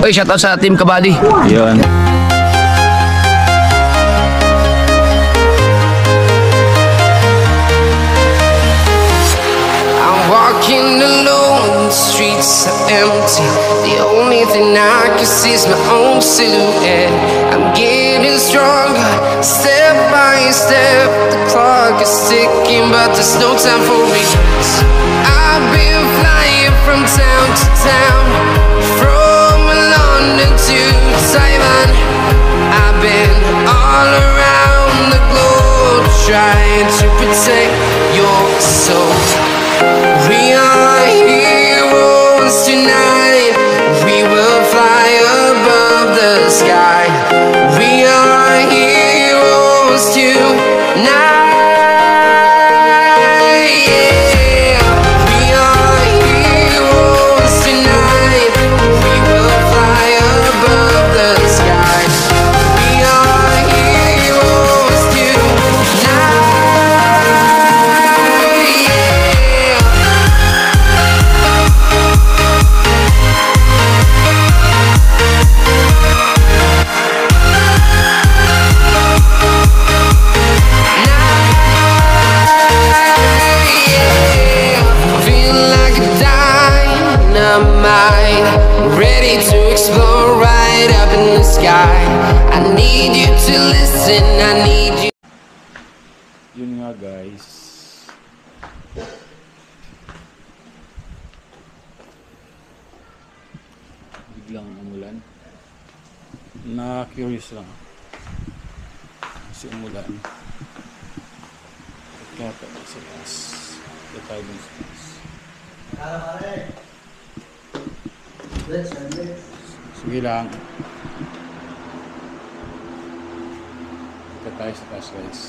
Oy, shoutout sa Team Kabady. Yun. I'm walking alone, the streets are empty. The only thing I can see is my own silhouette. I'm getting stronger, step by step. The clock is ticking, but there's no time for regrets. I've been flying from town to town, from London to Taiwan. I've been all around the globe, trying to protect your soul. We are heroes tonight. We will fly above the sky. We are heroes tonight. Yeah. We are heroes tonight. We will fly above the sky. We are heroes tonight. Ready to explore right up in the sky. I need you to listen, I need you. Yun nga guys. Biglang umulan. Na-curious lang. Kasi umulan. Kaya tayo sa taas. Kaya tayo dun sa taas. Sige lang. Kaya tayo sa taas guys.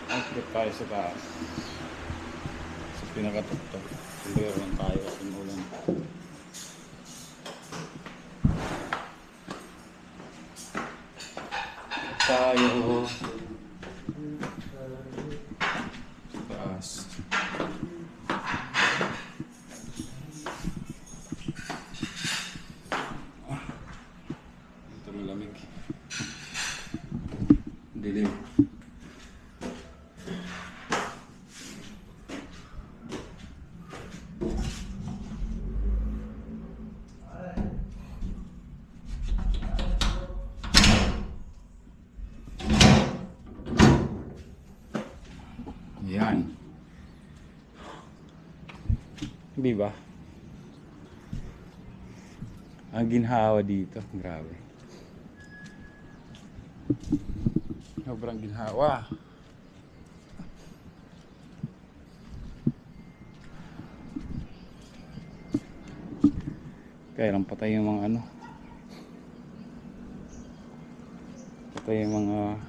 Kaya tayo sa taas. Sa pinakatuktok. Hindi rin tayo sa umulan. Tayo taas. Ito malamig. Dilim. Yan. Di ba? Ang ginhawa dito, grabe. Sobrang ginhawa. Kaya lang patay yung mga ano. Patay yung mga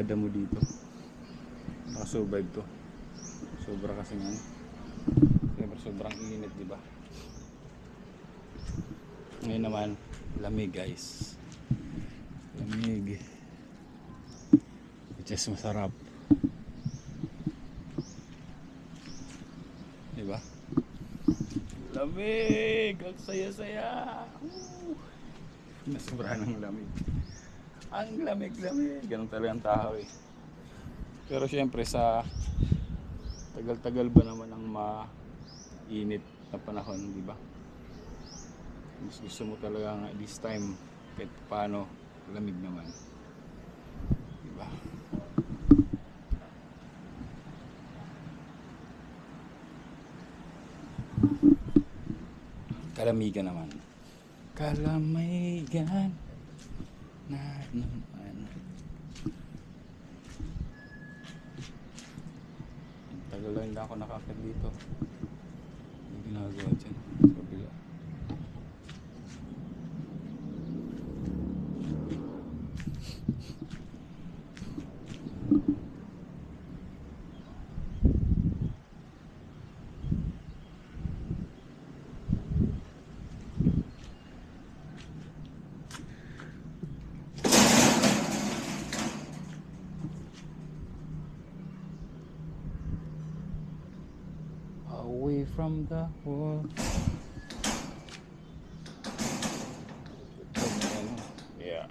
damo dito. Nakasurvive to. Sobra kasi nga sobrang init, di ba? Ngayon naman lamig guys. Lamig. Which is masarap. Di ba? Lamig! Ang saya-saya! Nasobrahan ng lamig. Ang lamig-lamig. Ganun talaga ang tao eh. Pero syempre sa tagal-tagal ba naman ang mainit na panahon, di ba? Mas gusto mo talaga nga this time kahit paano lamig naman. Di ba? Kalamigan naman. Kalamigan na naman. Tagal lang hindi ako nakakit dito. Yung ginagawa dyan sa kabila. away from the world. Yeah.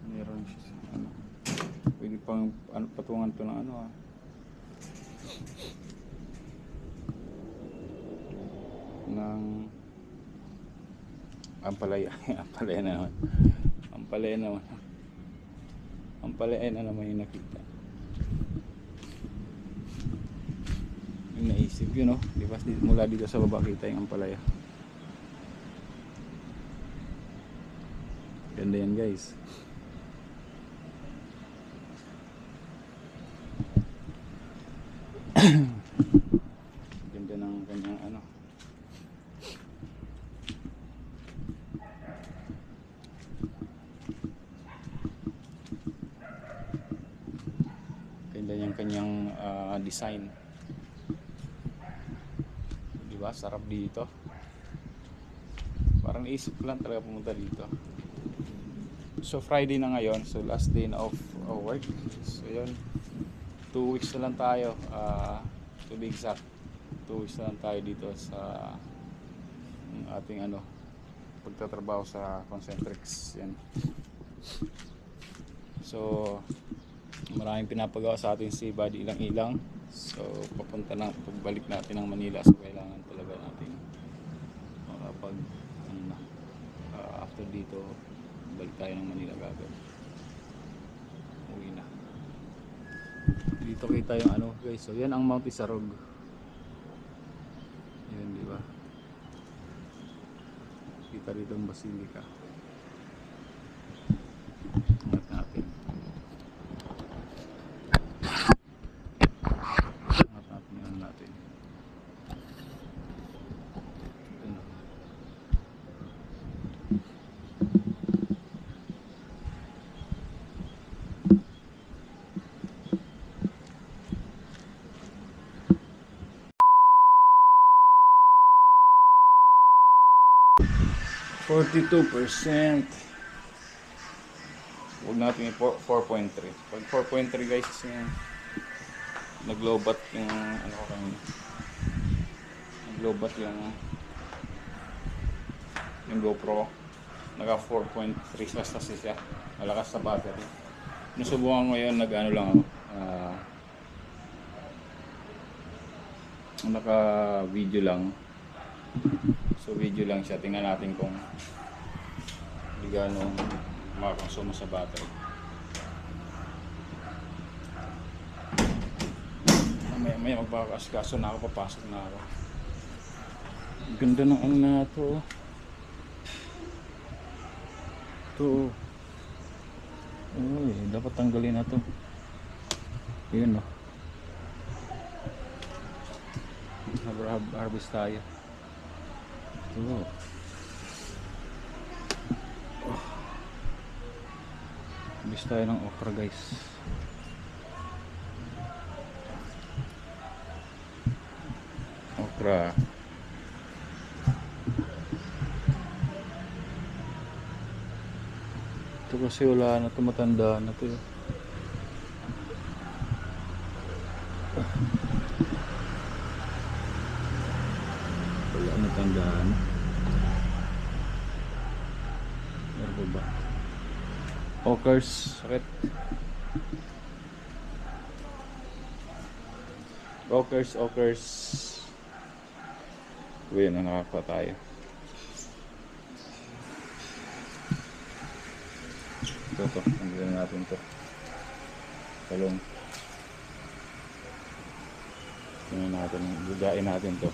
Meron siya sa ano. Pwede pang ano, patungan to ng ano ah. Ng ampalaya. Ampalaya na naman. Ampalaya naman. Ampalaya na naman yung nakita. Yung naisip yun, no? Di ba mula dito sa baba kita yung ampalaya. Ganda yan, guys. Ganda ng kanyang ano. Ganda yung kanyang design. Diba? Sarap dito. Parang naisip ko lang talaga pumunta dito. So Friday na ngayon. So last day na of work. So yun. 2 weeks na lang tayo. To be exact. 2 weeks na lang tayo dito sa ating ano pagtatrabaho sa Concentrix. Yan. So maraming pinapagawa sa ating C-body ilang-ilang. So papunta na pagbalik natin ng Manila. So kailangan talaga natin makapag ano na, after dito balik tayo ng Manila agad. Uwi na. Dito kita yung ano guys. So yan ang Mount Isarog. Yan, di ba? Kita rito ang Basilica. Ingat natin. Ingat natin yan natin. Ito. 42%. Huwag natin 4.3. Pag 4.3 guys is yung naglobat yung ano ko kanina. Naglobat yung GoPro. Naka 4.3 kasi siya. Malakas sa battery. Nasubukan ko ngayon, nag-ano lang ako. Naka video lang. So video lang siya, tingnan natin kung hindi gano'ng makakonsumo sa battery. Maya magpapakaskaso na ako, papasok na ako. Ganda ng ano na ito. Ito. Uy, dapat tanggalin na ito. Yun o. Harvest tayo. Oh. Bis tayo ng okra guys. Okra. Ito kasi wala na ito, matanda na ito. Wala na tandaan. Meron ba? Okers, sakit. Okers. Uy, na nakakuha tayo. Ito, tanggalin natin ito. Talong. Tingnan natin, bugain natin ito.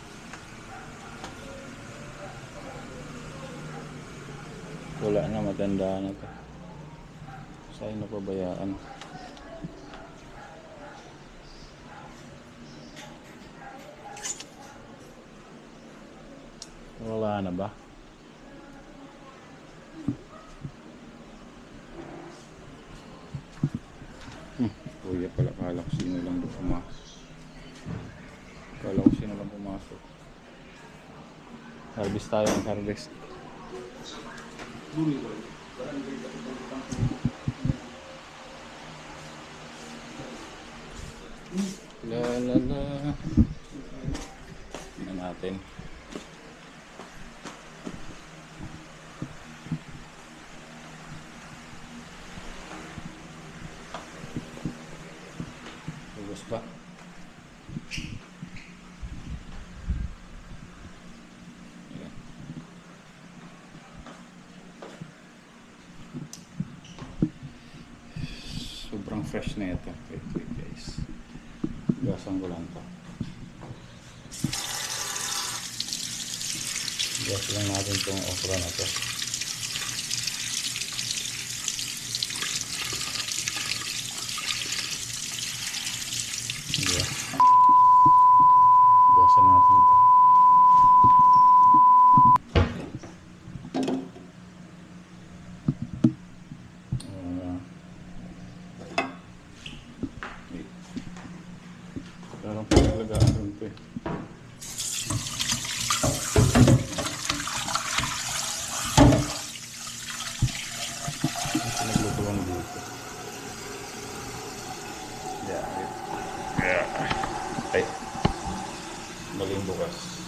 Wala na, matanda na ito. Sa'yo na pabayaan. Wala na ba? Kuya pala, kala ko sino lang pumasok. Kala ko sino lang pumasok. Harvest tayo ng harvest. natin. Lubos pa. Ayan. Sobrang fresh na ito. Wait guys. Gasan ko lang to. Gas lang natin itong okra na to. Yeah. Gasan natin ito. Wait. Parang paglagaan doon ito eh. Naglutuan dito. Yeah. Ay. Maling bukas.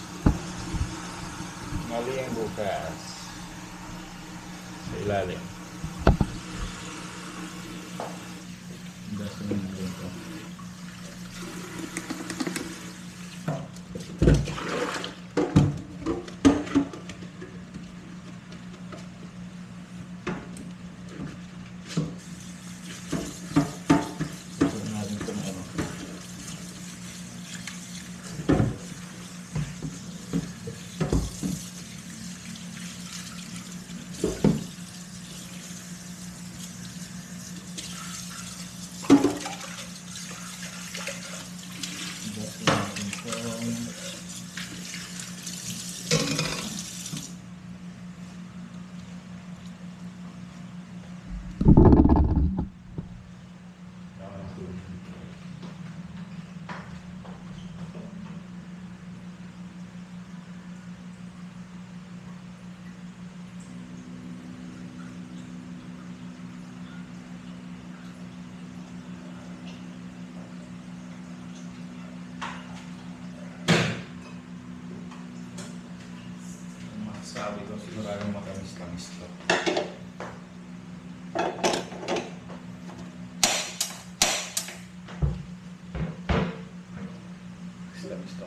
Maling bukas. Sa ilalim. Dasan mo dito. Sabi ko siguradong matamis-tamis to. Tamis to.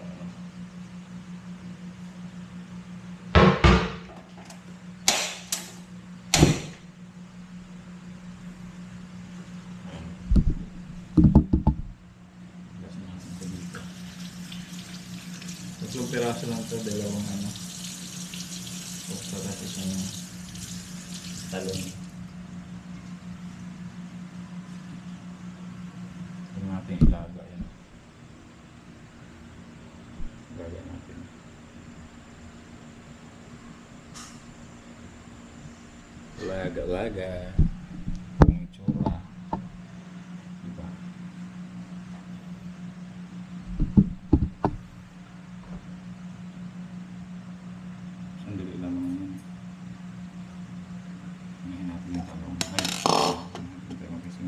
Tatlong piraso lang to, dalawang ano. Para sa isang talong. Ito natin ilaga yan. Ilaga natin. Laga-laga. Ang itsura. Diba? Sandali lang naman yun. Hinahin natin yung talong. Ay, hintay mo kasi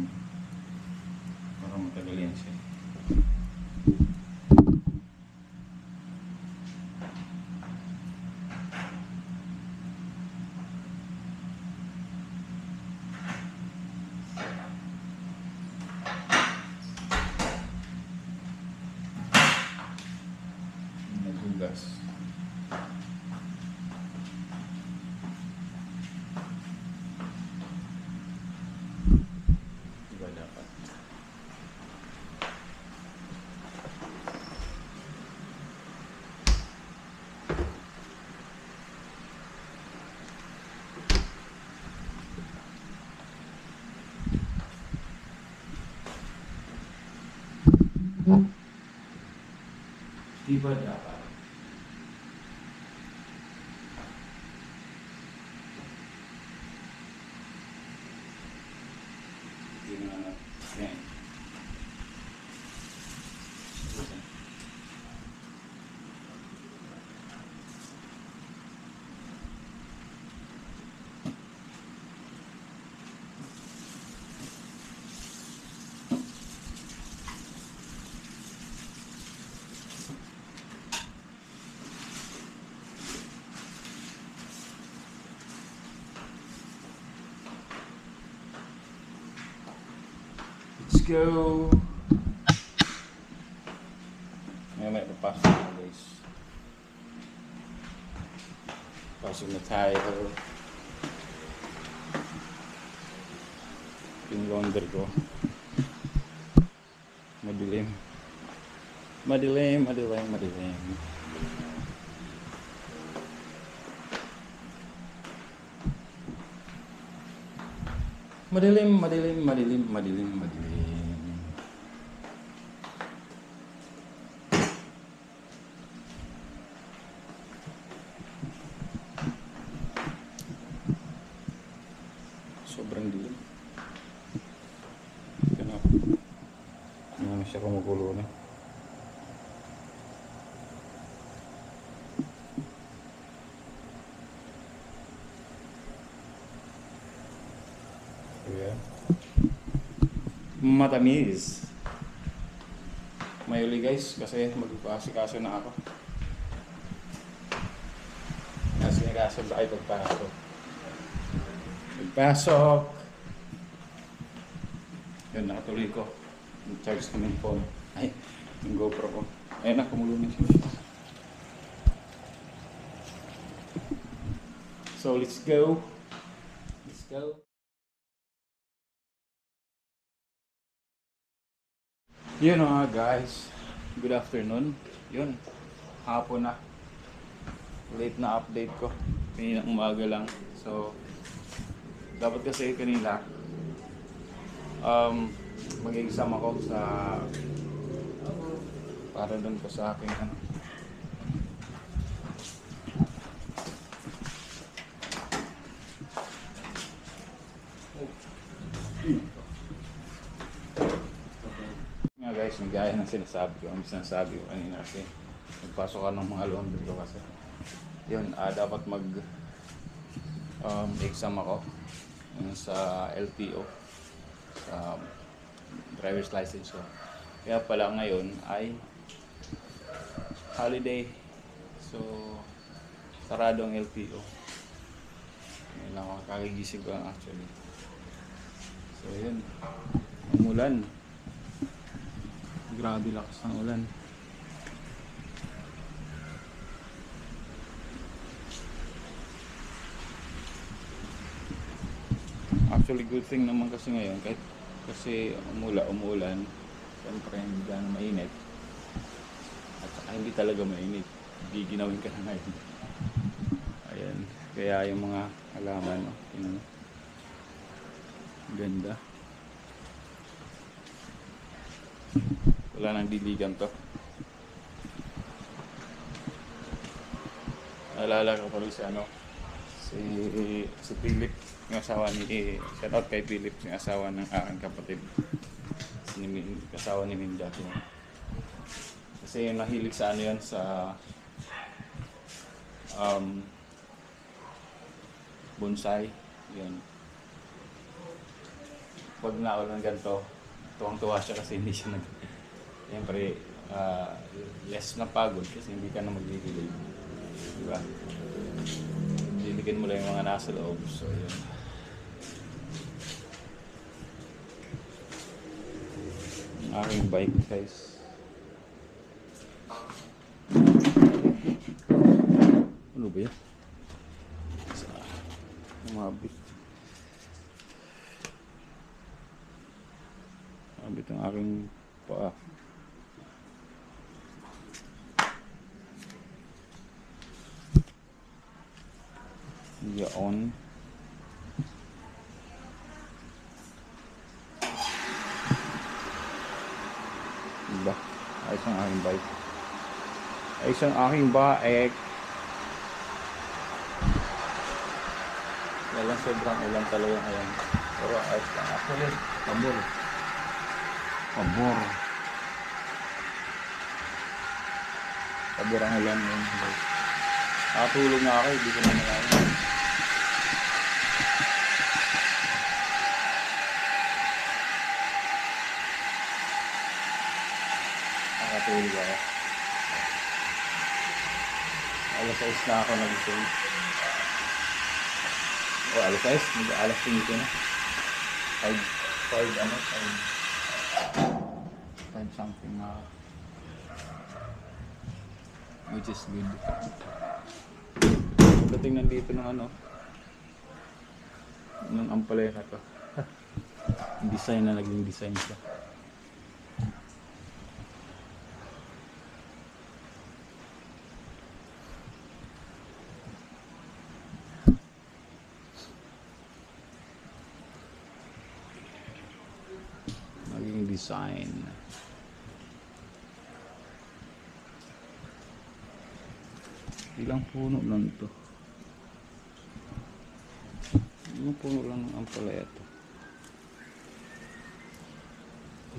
parang matagal yan siya. Nagugas. Di ba dapat? Yan. go! Ngayon may papasok na guys. Pasok na tayo. Yung laundry ko. Madilim. Madilim, madilim, madilim. Madilim, madilim, madilim, madilim, madilim. Sobrang dilim. Ganun. Hindi naman siya kumukulo na. Ayan. Matamis. Mayuli guys, kasi magpasikaso na ako. Nasikaso ba ay pagpasok? Pagpasok! Yun, nakatuloy ko. Charge ko ng phone. Ay, yung GoPro ko. Ayun na, kumulo na siya. So, let's go. Let's go. Yun nga guys. Good afternoon. Yun. Hapon na. Late na update ko. Kaninang umaga lang. So, dapat kasi kanina mag-exam ako sa para doon ko sa aking ano. Nga guys, yung gaya ng sinasabi ko, ang sinasabi ko kanina kasi nagpasok ka ng mga laundry ko kasi yun, dapat mag exam ako sa LTO sa driver's license ko. Kaya pala ngayon ay holiday, so sarado ang LTO. Ngayon ako kakagising ko actually. So yun, umulan. Grabe lakas ng ulan. Actually good thing naman kasi ngayon kahit kasi umulan, siyempre hindi ka na mainit at saka hindi talaga mainit, giginawin ka na ngayon. Ayan, kaya yung mga halaman, yun, ganda, wala nang diligan to. Naalala ko pa rin si Philip, yung asawa ni, shout out kay Philip, yung asawa ng aking kapatid, asawa ni Minda. Kasi yung nahilig sa ano yun, sa bonsai, yun. Pag naulan ganito, tuwang-tuwa siya kasi hindi siya siyempre, less na pagod kasi hindi ka na magdidilig. Diba? Diligan mo lang yung mga nasa loob. So, yun. Ang aking bike, guys. Ano ba yan? Umabit. Umabit ang aking paa. Yaon. Diba? Ayos ang aking bike. Ayos ang aking bike. Walang sobrang ulan talaga ngayon. Pero ayos lang. Actually, pabor. Pabor. Pabor ang ulan ngayon. Nakatulog na ako. Hindi ko na nalaman. Nakatulog ako. Alas 6 na ako nagising. O alas 6? Alas 5 na. 5 ano? Find something which is good. Dating nandito ng ano, ng ampalaya na to. Design na naging design siya. Naging design. Ilang puno lang ito. Ilang puno lang ang palaya ito.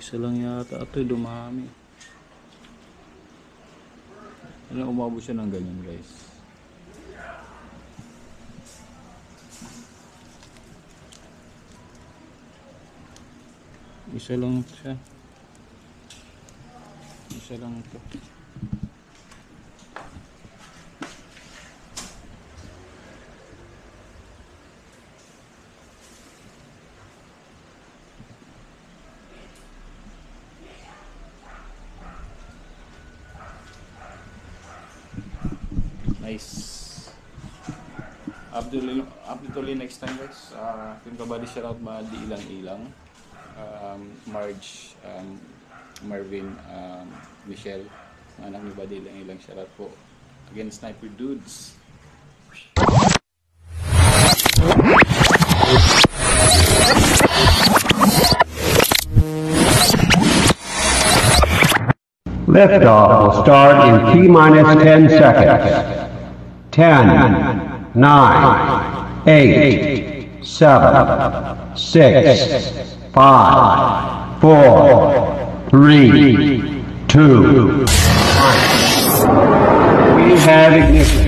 Isa lang yata ito, dumami. Ilang umabot siya ng ganyan, guys. Isa lang siya. Isa lang ito. Nice. Abdul next time, guys. Yung kabady shoutout di ilang-ilang. Marge, Marvin, Michelle, anak ni Badi ilang shoutout po. Again, Sniper Dudes. Liftoff will start in T-minus 10 seconds. 10, 9, 8, 7, 6, 5, 4, 3, 2, 1. We have ignition.